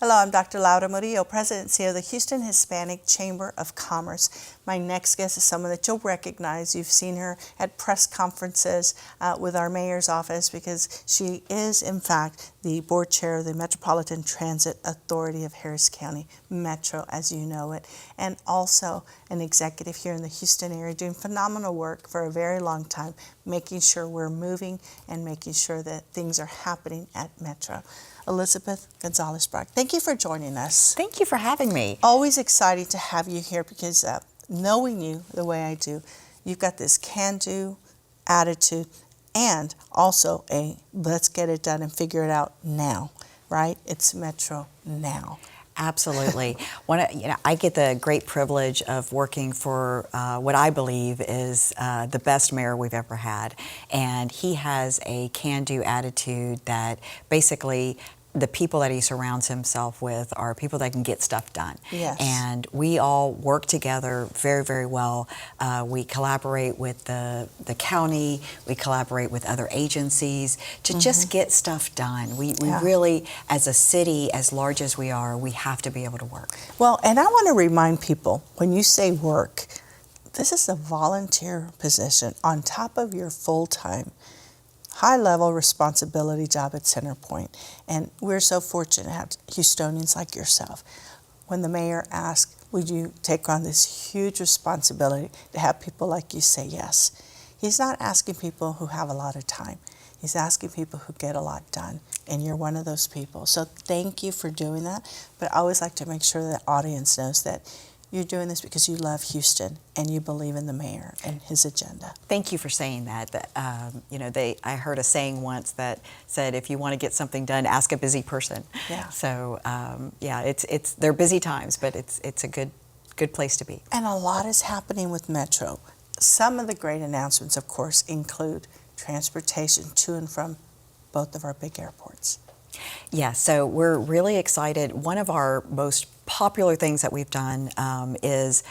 Hello, I'm Dr. Laura Murillo, President and CEO of the Houston Hispanic Chamber of Commerce. My next guest is someone that you'll recognize. You've seen her at press conferences with our mayor's office because she is, in fact, the board chair of the Metropolitan Transit Authority of Harris County Metro, as you know it, and also an executive here in the Houston area doing phenomenal work for a very long time, making sure we're moving and making sure that things are happening at Metro. Elizabeth Gonzalez, thank you for joining us. Thank you for having me. Always excited to have you here because knowing you the way I do, you've got this can-do attitude and also a let's get it done and figure it out now, right? It's Metro now. Absolutely. I get the great privilege of working for what I believe is the best mayor we've ever had. And he has a can-do attitude that basically the people that he surrounds himself with are people that can get stuff done. Yes. And we all work together very, very well. We collaborate with the county, we collaborate with other agencies to just get stuff done. We really, as a city, as large as we are, we have to be able to work. Well, and I want to remind people, when you say work, this is a volunteer position on top of your full-time high-level responsibility job at Centerpoint. And we're so fortunate to have Houstonians like yourself. When the mayor asked, would you take on this huge responsibility to have people like you say yes? He's not asking people who have a lot of time. He's asking people who get a lot done, and you're one of those people. So thank you for doing that. But I always like to make sure that the audience knows that you're doing this because you love Houston and you believe in the mayor and his agenda. Thank you for saying that. I heard a saying once that said, if you want to get something done, ask a busy person. Yeah. So they're busy times, but it's a good place to be. And a lot is happening with Metro. Some of the great announcements, of course, include transportation to and from both of our big airports. Yeah, so we're really excited. One of our most popular things that we've done is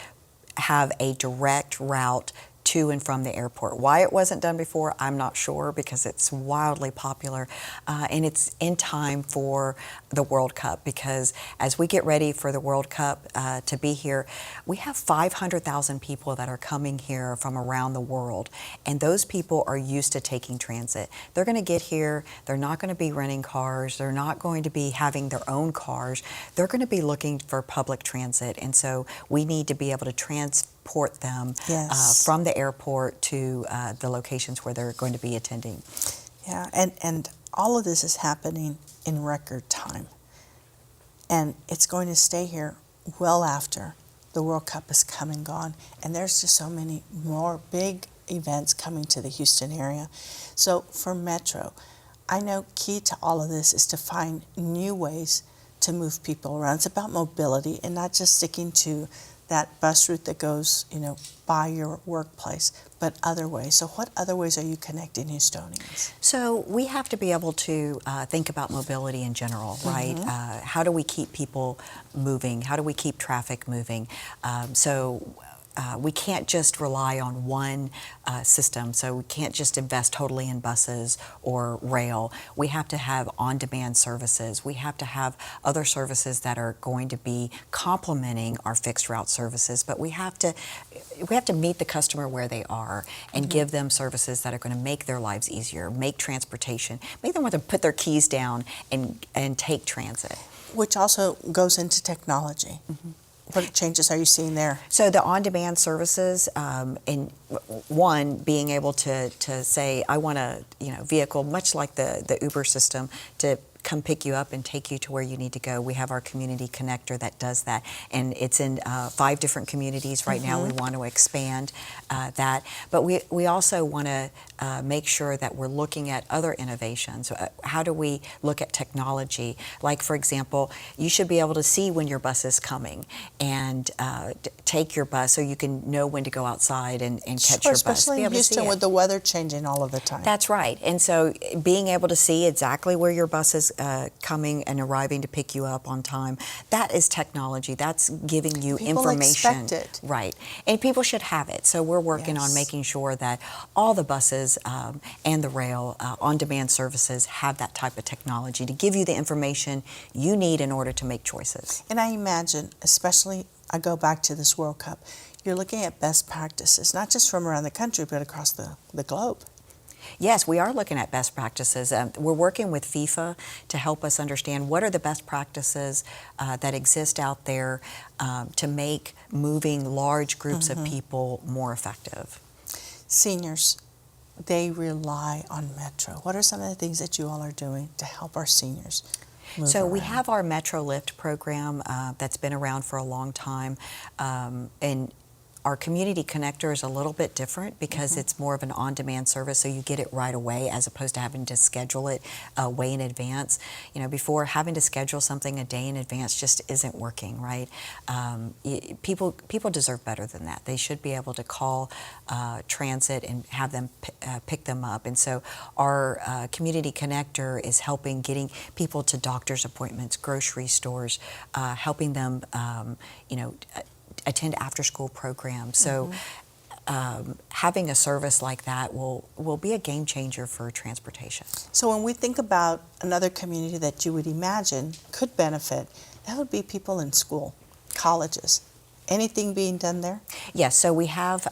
have a direct route to and from the airport. Why it wasn't done before, I'm not sure, because it's wildly popular, and it's in time for the World Cup, because as we get ready for the World Cup to be here, we have 500,000 people that are coming here from around the world, and those people are used to taking transit. They're going to get here, they're not going to be renting cars, they're not going to be having their own cars, they're going to be looking for public transit, and so we need to be able to transport them from the airport to the locations where they're going to be attending. Yeah, and all of this is happening in record time. And it's going to stay here well after the World Cup is come and gone. And there's just so many more big events coming to the Houston area. So for Metro, I know key to all of this is to find new ways to move people around. It's about mobility and not just sticking to that bus route that goes, by your workplace, but other ways. So what other ways are you connecting Houstonians? So we have to be able to think about mobility in general, right? How do we keep people moving? How do we keep traffic moving? We can't just rely on one system, so we can't just invest totally in buses or rail. We have to have on-demand services. We have to have other services that are going to be complementing our fixed route services, but we have to meet the customer where they are and give them services that are going to make their lives easier, make transportation, make them want to put their keys down and take transit. Which also goes into technology. What changes are you seeing there? So the on-demand services, in one, being able to say, I want a vehicle, much like the Uber system, to come pick you up and take you to where you need to go. We have our community connector that does that, and it's in 5 different communities right now. We want to expand that, but we also want to make sure that we're looking at other innovations. How do we look at technology? Like, for example, you should be able to see when your bus is coming and take your bus so you can know when to go outside and catch your bus. Especially in Houston with the weather changing all of the time. That's right. And so being able to see exactly where your bus is coming and arriving to pick you up on time. That is technology. That's giving you People information. expect it. Right. And people should have it. So we're working on Yes. making sure that all the buses and the rail on-demand services have that type of technology to give you the information you need in order to make choices. And I imagine, especially, I go back to this World Cup, you're looking at best practices, not just from around the country, but across the globe. Yes, we are looking at best practices. We're working with FIFA to help us understand what are the best practices that exist out there to make moving large groups of people more effective. Seniors, they rely on Metro. What are some of the things that you all are doing to help our seniors move So we around? have our Metro Lift program that's been around for a long time, and our community connector is a little bit different because it's more of an on-demand service, so you get it right away as opposed to having to schedule it way in advance. You know, before, having to schedule something a day in advance just isn't working, right? People deserve better than that. They should be able to call transit and have them pick them up. And so our community connector is helping getting people to doctor's appointments, grocery stores, helping them, attend after-school programs. So having a service like that will be a game changer for transportation. So when we think about another community that you would imagine could benefit, that would be people in school, colleges. Anything being done there? Yes, so we have,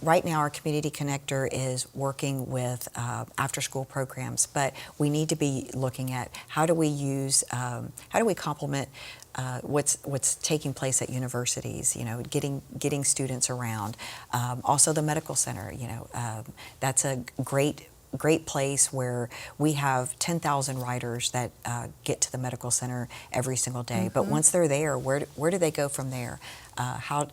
right now our Community Connector is working with after-school programs, but we need to be looking at how do we use, how do we complement what's taking place at universities, getting students around. Also the medical center, that's a great place where we have 10,000 riders that get to the medical center every single day. But once they're there, where do they go from there? How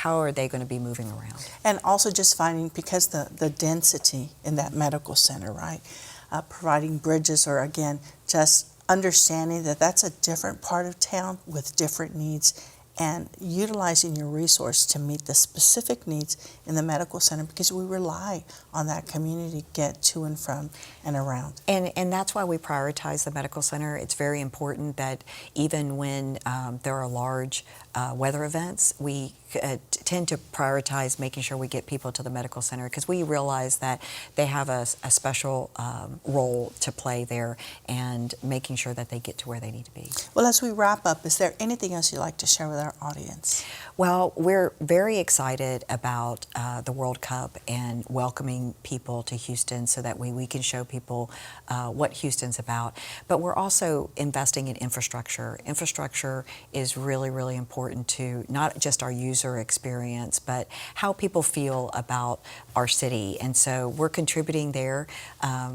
are they going to be moving around? And also just finding, because the density in that medical center, right? Providing bridges, or again, just understanding that that's a different part of town with different needs, and utilizing your resource to meet the specific needs in the medical center, because we rely on that community to get to and from and around. And that's why we prioritize the medical center. It's very important that even when there are large weather events, we tend to prioritize making sure we get people to the medical center, because we realize that they have a special role to play there, and making sure that they get to where they need to be. Well, as we wrap up, is there anything else you'd like to share with our audience? Well, we're very excited about the World Cup and welcoming people to Houston so that we can show people what Houston's about. But we're also investing in infrastructure. Infrastructure is really, really important to not just our user experience, but how people feel about our city. And so we're contributing there.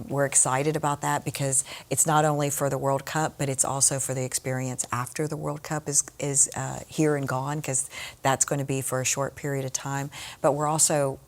We're excited about that because it's not only for the World Cup, but it's also for the experience after the World Cup is here and gone, because that's going to be for a short period of time. But we're also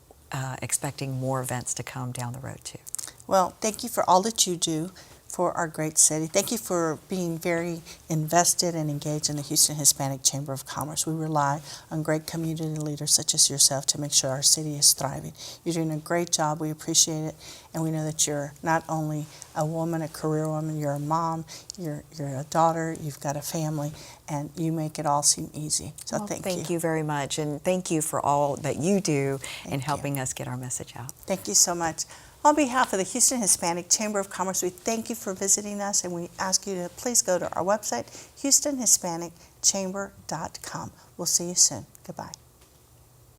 expecting more events to come down the road too. Well, thank you for all that you do for our great city. Thank you for being very invested and engaged in the Houston Hispanic Chamber of Commerce. We rely on great community leaders such as yourself to make sure our city is thriving. You're doing a great job. We appreciate it. And we know that you're not only a woman, a career woman, you're a mom, you're a daughter, you've got a family, and you make it all seem easy. So Well, thank you very much. And thank you for all that you do in you. helping us get our message out. Thank you so much. On behalf of the Houston Hispanic Chamber of Commerce, we thank you for visiting us, and we ask you to please go to our website, HoustonHispanicChamber.com. We'll see you soon. Goodbye.